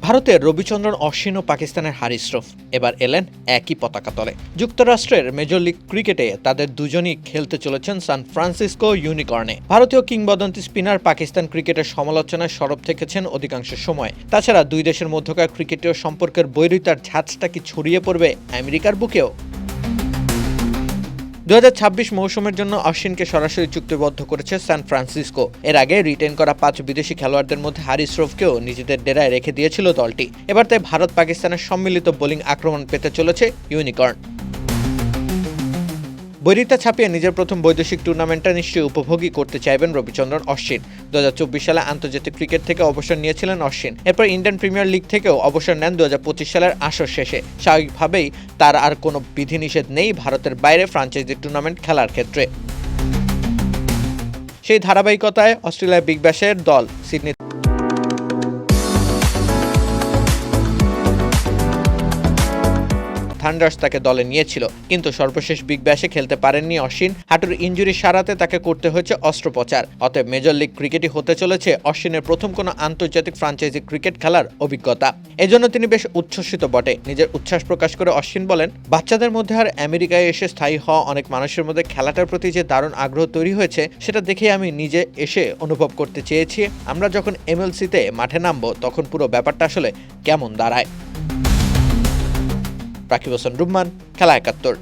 ভারতের রবিচন্দ্রন অশ্বিন ও পাকিস্তানের হারিস শ্রফ এবার এলেন একই পতাকা তলে। যুক্তরাষ্ট্রের মেজর লিগ ক্রিকেটে তাদের দুজনই খেলতে চলেছেন সান ফ্রান্সিসকো ইউনিকর্নে। ভারতীয় কিংবদন্তি স্পিনার পাকিস্তান ক্রিকেটের সমালোচনায় সরব থেকেছেন অধিকাংশ সময়। তাছাড়া দুই দেশের মধ্যকার ক্রিকেটীয় সম্পর্কের বৈরিতার ঝাঁজটা কি ছড়িয়ে পড়বে আমেরিকার বুকেও? 2026 মৌসুমের জন্য অশ্বিনকে সরাসরি চুক্তিবদ্ধ করেছে সান ফ্রান্সিসকো। এর আগে রিটেন করা 5 বিদেশি খেলোয়াড়দের মধ্যে হারিস শ্রফকেও নিজেদের ডেরায় রেখে দিয়েছিল দলটি। এবার তাই ভারত পাকিস্তানের সম্মিলিত বোলিং আক্রমণ পেতে চলেছে ইউনিকর্ন। বৈরিতা ছাপিয়ে নিজের প্রথম বৈদেশিক টুর্নামেন্টটা নিশ্চয়ই উপভোগী করতে চাইবেন রবিচন্দ্রন অশ্বিন। 2024 সালে আন্তর্জাতিক ক্রিকেট থেকে অবসর নিয়েছিলেন অশ্বিন। এরপর ইন্ডিয়ান প্রিমিয়ার লিগ থেকেও অবসর নেন 2025 সালের আসর শেষে। স্বাভাবিকভাবেই তার আর কোনো বিধিনিষেধ নেই ভারতের বাইরে ফ্রাঞ্চাইজি টুর্নামেন্ট খেলার ক্ষেত্রে। সেই ধারাবাহিকতায় অস্ট্রেলিয়ার বিগ ব্যাশের দল সিডনি থান্ডার্স তাকে দলে নিয়েছিল, কিন্তু সর্বশেষ বিগ ব্যাশে খেলতে পারেননি অশ্বিন। হাঁটুর ইনজুরি সারাতে তাকে করতে হয়েছে অস্ত্রোপচার। অতএব মেজর লিগ ক্রিকেটই হতে চলেছে অশ্বিনের প্রথম কোনো আন্তর্জাতিক ফ্রাঞ্চাইজি ক্রিকেট খেলার অভিজ্ঞতা। এজন্য তিনি বেশ উচ্ছ্বসিত বটে। নিজের উচ্ছ্বাস প্রকাশ করে অশ্বিন বলেন, বাচ্চাদের মধ্যে আর আমেরিকায় এসে স্থায়ী হওয়া অনেক মানুষের মধ্যে খেলাটার প্রতি যে দারুণ আগ্রহ তৈরি হয়েছে, সেটা দেখে আমি নিজে এসে অনুভব করতে চেয়েছি আমরা যখন এমএলসিতে মাঠে নামবো তখন পুরো ব্যাপারটা আসলে কেমন দাঁড়ায়। রাকিব হোসেন রুম্মান, খেলা ৭১।